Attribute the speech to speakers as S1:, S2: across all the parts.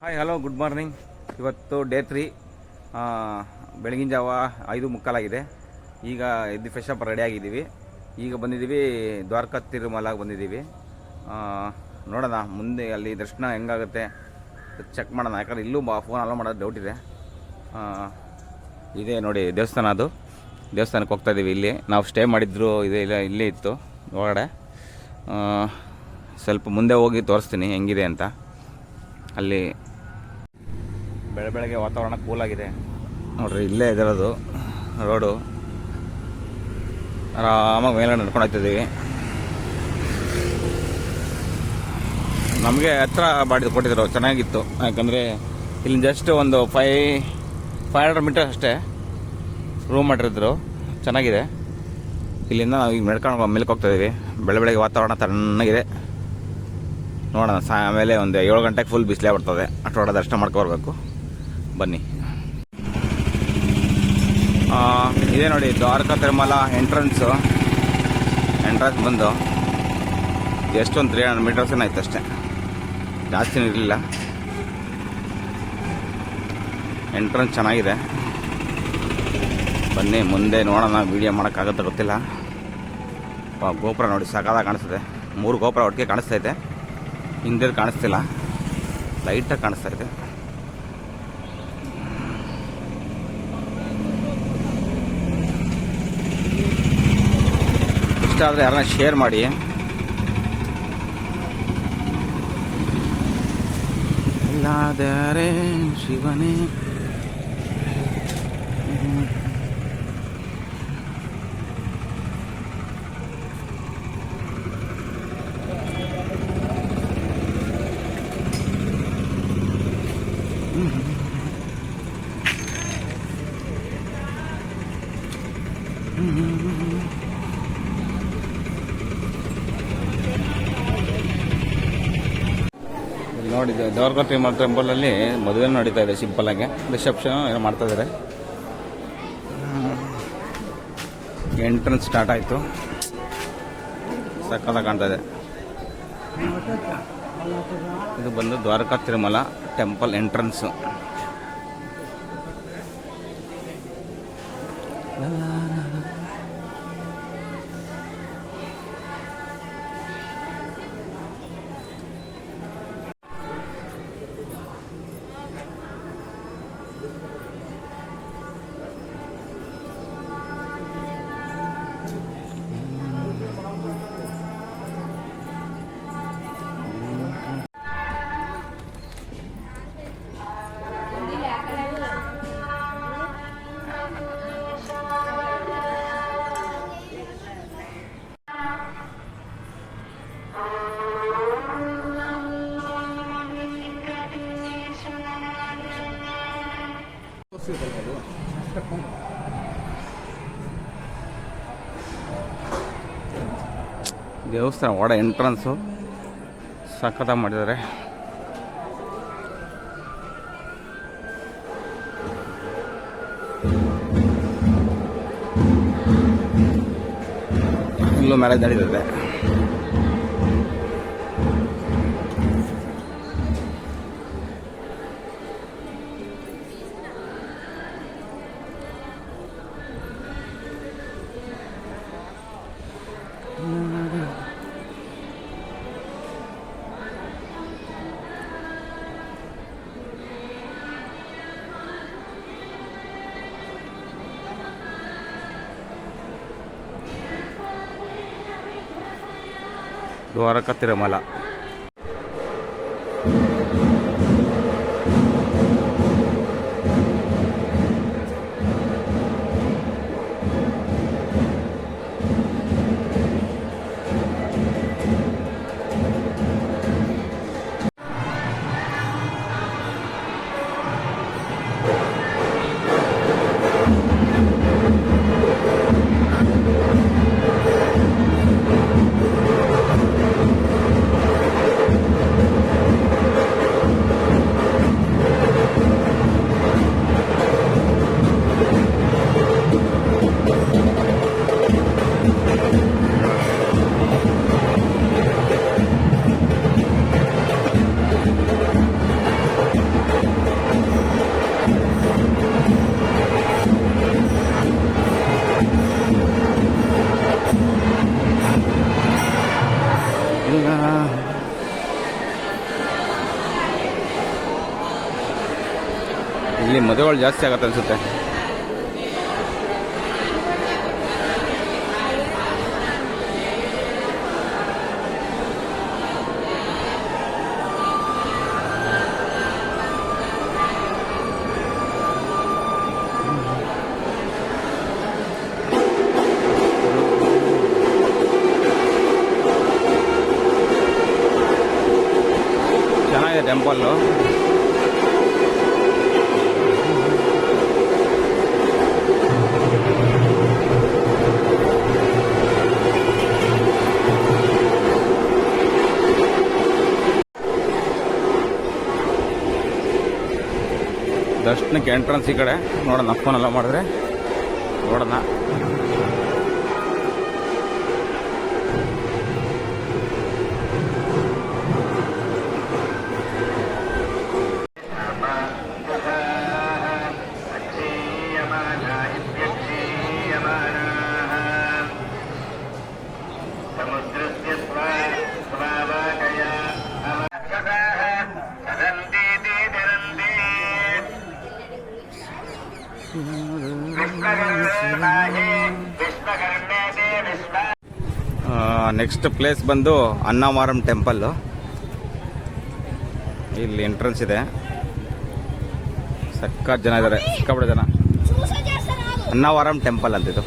S1: Hi hello good morning. ಇವತ್ತು day 3. ಬೆಳಗಿನ ಜಾವ 5:45 ಈಗ ಎದ್ದು ಫ್ರೆಶ್ ಅಪ್ ರೆಡಿ ಆಗಿದ್ದೀವಿ. ಈಗ ಬಂದಿದ್ದೀವಿ ದ್ವಾರಕಾ ತಿರುಮಲಾಗೆ ಬಂದಿದ್ದೀವಿ. ನೋಡೋಣ ಮುಂದೆ ಅಲ್ಲಿ ದರ್ಶನ ಹೆಂಗಾಗುತ್ತೆ ಚೆಕ್ ಮಾಡೋಣ. ಯಾಕಂದರೆ ಇಲ್ಲೂ ಫೋನ್ ಅಲೋ ಮಾಡೋದು ಡೌಟ್ ಇದೆ. ಇದೇ ನೋಡಿ ದೇವಸ್ಥಾನ, ಅದು ದೇವಸ್ಥಾನಕ್ಕೆ ಹೋಗ್ತಾಯಿದ್ದೀವಿ. ಇಲ್ಲಿ ನಾವು ಸ್ಟೇ ಮಾಡಿದ್ರು ಇದೆ, ಇಲ್ಲೇ ಇತ್ತು ಒಳಗಡೆ. ಸ್ವಲ್ಪ ಮುಂದೆ ಹೋಗಿ ತೋರಿಸ್ತೀನಿ ಹೆಂಗಿದೆ ಅಂತ. ಅಲ್ಲಿ ಬೆಳಗ್ಗೆ ವಾತಾವರಣ ಕೂಲಾಗಿದೆ ನೋಡ್ರಿ. ಇಲ್ಲೇ ಇದಿರೋದು ರೋಡು. ಆರಾಮಾಗಿ ಮೇಲೆ ನಡ್ಕೊಂಡು ಹೋಗ್ತಿದ್ದೀವಿ. ನಮಗೆ ಹತ್ರ ಬಾಡಿದು ಕೊಟ್ಟಿದ್ರು, ಚೆನ್ನಾಗಿತ್ತು. ಯಾಕಂದರೆ ಇಲ್ಲಿ ಜಸ್ಟ್ ಒಂದು 500 ಮೀಟರ್ ಅಷ್ಟೇ ರೂಮ್ ಮಾಡಿರಿದ್ರು, ಚೆನ್ನಾಗಿದೆ. ಇಲ್ಲಿಂದ ನಾವು ಈಗ ನಡ್ಕೊಂಡು ಮೇಲಕ್ಕೆ ಹೋಗ್ತಾಯಿದ್ದೀವಿ. ಬೆಳಗ್ಗೆ ವಾತಾವರಣ ತಣ್ಣಗಿದೆ. ನೋಡೋಣ ಆಮೇಲೆ ಒಂದು 7 ಗಂಟೆಗೆ ಫುಲ್ ಬಿಸಿಲೇ ಬರ್ತದೆ. ಅಷ್ಟೊಳಗೆ ದರ್ಶನ ಮಾಡ್ಕೊಬರ್ಬೇಕು. ಬನ್ನಿ. ಇದೇ ನೋಡಿ ದ್ವಾರಕಾ ತಿರುಮಲ ಎಂಟ್ರೆನ್ಸ್ ಬಂದು ಎಷ್ಟೊಂದು 300 ಮೀಟರ್ಸ್ ಆಯ್ತು ಅಷ್ಟೇ, ಜಾಸ್ತಿನೂ ಇರಲಿಲ್ಲ. ಎಂಟ್ರೆನ್ಸ್ ಚೆನ್ನಾಗಿದೆ. ಬನ್ನಿ ಮುಂದೆ ನೋಡೋಣ. ವೀಡಿಯೋ ಮಾಡೋಕ್ಕಾಗುತ್ತೆ ಗೊತ್ತಿಲ್ಲ. ಗೋಪುರ ನೋಡಿ ಸಕಾಲಾಗಿ ಕಾಣಿಸ್ತದೆ. 3 ಗೋಪುರ ಒಟ್ಟಿಗೆ ಕಾಣಿಸ್ತೈತೆ. ಹಿಂದೆ ಕಾಣಿಸ್ತಿಲ್ಲ, ಲೈಟಾಗಿ ಕಾಣಿಸ್ತಾ ಇದೆ. ಇಷ್ಟ ಆದರೆ ಯಾರನ್ನ ಶೇರ್ ಮಾಡಿ. ಇಲ್ಲಾದರೆ ಶಿವನೇ ನೋಡಿ. ದ್ವಾರಕಾ ತಿರುಮಲ ಟೆಂಪಲಲ್ಲಿ ಮದುವೆ ನಡೀತಾ ಇದೆ ಸಿಂಪಲ್ಲಾಗಿ. ರಿಸೆಪ್ಷನ್ ಏನೋ ಮಾಡ್ತಾ ಇದ್ದಾರೆ. ಎಂಟ್ರೆನ್ಸ್ ಸ್ಟಾರ್ಟ್ ಆಯಿತು. ಸಕ್ಕತ್ತಾಗಿ ಕಾಣ್ತಾ ಇದೆ. ಇದು ಬಂದು ದ್ವಾರಕಾ ತಿರುಮಲ ಟೆಂಪಲ್ ಎಂಟ್ರೆನ್ಸು. ದೇವಸ್ಥಾನ ಒಳ ಎಂಟ್ರೆನ್ಸು ಸಖತ್ತಾಗಿ ಮಾಡಿದ್ದಾರೆ. ಇಲ್ಲೂ ಮ್ಯಾರೇಜ್ ನಡೀತದೆ. ದ್ವಾರಕಾ ತಿರುಮಲ. ಇಲ್ಲಿ ಮದುವೆಗಳು ಜಾಸ್ತಿ ಆಗತ್ತೆ ಅನ್ಸುತ್ತೆ. ಚೆನ್ನಾಗಿದೆ ಟೆಂಪಲ್ಲು. ದರ್ಶನಕ್ಕೆ ಎಂಟ್ರೆನ್ಸ್ ಈ ಕಡೆ ನೋಡೋಣ, ಫೋನೆಲ್ಲ ಮಾಡಿದ್ರೆ ನೋಡೋಣ. ನೆಕ್ಸ್ಟ್ ಪ್ಲೇಸ್ ಬಂದು ಅನ್ನವರಂ ಟೆಂಪಲ್ಲು. ಇಲ್ಲಿ ಎಂಟ್ರೆನ್ಸ್ ಇದೆ, ಸಕ್ಕತ್ ಜನ ಇದ್ದಾರೆ, ಸಿಕ್ಕಾಪಟ್ಟೆ ಜನ. ಅನ್ನವರಂ ಟೆಂಪಲ್ ಅಂತಿದ್ದು.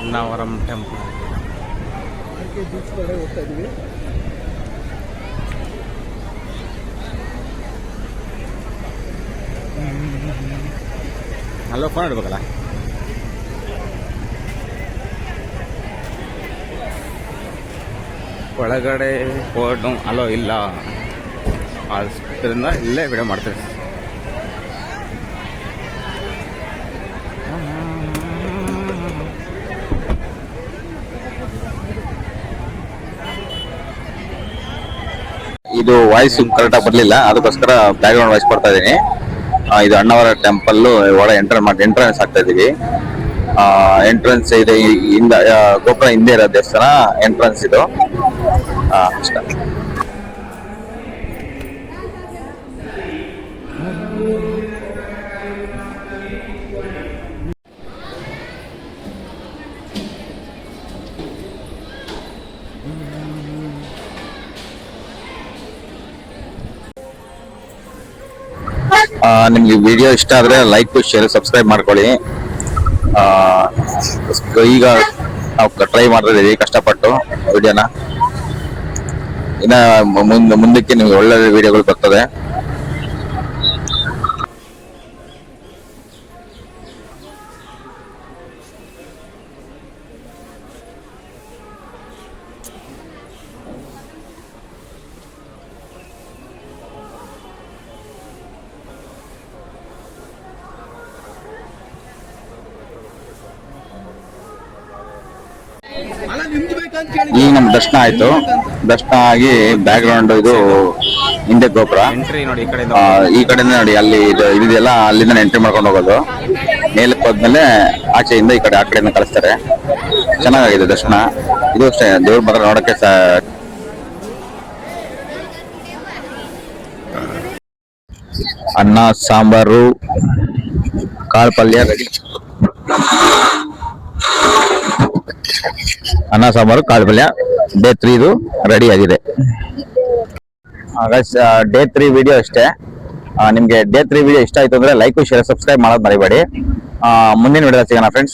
S1: ಅನ್ನವರಂ ಟೆಂಪಲ್ ಹೋಗ್ತಾ ಇದೀವಿ. ಅಲ್ಲೋ ಫೋನ್ ಇಡ್ಬೇಕಲ್ಲ. ಒಳಗಡೆ ಫೋನು ಅಲೋ ಇಲ್ಲ, ಅದರಿಂದ ಇಲ್ಲೇ ವಿಡಿಯೋ ಮಾಡ್ತೀವಿ.
S2: ಇದು ವಾಯ್ಸ್ ಕರೆಕ್ಟಾಗಿ ಬರಲಿಲ್ಲ, ಅದಕ್ಕೋಸ್ಕರ ಬ್ಯಾಕ್ಗ್ರೌಂಡ್ ವಾಯ್ಸ್ ಕೊಡ್ತಾ ಇದ್ದೀನಿ. ಇದು ಅಣ್ಣವರ ಟೆಂಪಲ್ ಒಳ ಎಂಟ್ರೆನ್ಸ್ ಆಗ್ತಾ ಇದೀವಿ. ಎಂಟ್ರೆನ್ಸ್ ಇದೆ, ಗೋಪುರ ಹಿಂದೆ ಇರೋ ದೇವಸ್ಥಾನ ಎಂಟ್ರೆನ್ಸ್ ಇದು. ಅಷ್ಟ. ನಿಮ್ಗೆ ವಿಡಿಯೋ ಇಷ್ಟ ಆದ್ರೆ ಲೈಕ್ ಶೇರ್ ಸಬ್ಸ್ಕ್ರೈಬ್ ಮಾಡ್ಕೊಳ್ಳಿ. ಈಗ ನಾವು ಟ್ರೈ ಮಾಡ್ತಾ ಇದೀವಿ ಕಷ್ಟಪಟ್ಟು ವಿಡಿಯೋನ. ಇನ್ನ ಮುಂದಕ್ಕೆ ನಿಮ್ಗೆ ಒಳ್ಳೆ ವಿಡಿಯೋಗಳು ಬರ್ತದೆ. ಈಗ ನಮ್ ದರ್ಶನ ಆಯ್ತು. ದರ್ಶನ ಆಗಿ ಬ್ಯಾಕ್ ಗ್ರೌಂಡ್ ಇದು ಹಿಂದೆ ಗೋಪುರ.
S1: ಎಂಟ್ರಿ ನೋಡಿ
S2: ಈ ಕಡೆಯಿಂದ ನೋಡಿ, ಅಲ್ಲಿ ಇದೆಲ್ಲ ಅಲ್ಲಿಂದ ಎಂಟ್ರಿ ಮಾಡ್ಕೊಂಡು ಹೋಗೋದು. ಮೇಲಕ್ಕೆ ಹೋದ್ಮೇಲೆ ಆಚೆಯಿಂದ ಈ ಕಡೆ ಆ ಕಡೆಯಿಂದ ಕಳಿಸ್ತಾರೆ. ಚೆನ್ನಾಗಿದೆ ದರ್ಶನ. ಇದು ಅಷ್ಟೇ, ದೇವ್ರ ಮಾತ್ರ ನೋಡಕ್ಕೆ ಅನ್ನ ಸಾಂಬಾರು ಕಾಳು ಪಲ್ಯ ರೆಡಿ. ಅನ್ನ ಸಾಂಬಾರು ಕಾಳು ಪಲ್ಯ ಡೇ 3 ಇದು ರೆಡಿ ಆಗಿದೆ. ಡೇ 3 ವಿಡಿಯೋ ಅಷ್ಟೇ. ನಿಮ್ಗೆ ಡೇ 3 ವಿಡಿಯೋ ಇಷ್ಟ ಆಯ್ತು ಅಂದ್ರೆ ಲೈಕ್ ಶೇರ್ ಸಬ್ಸ್ಕ್ರೈಬ್ ಮಾಡೋದು ಮರಿಬೇಡಿ. ಮುಂದಿನ ವಿಡಿಯೋ ಸಿಗೋಣ ಫ್ರೆಂಡ್ಸ್.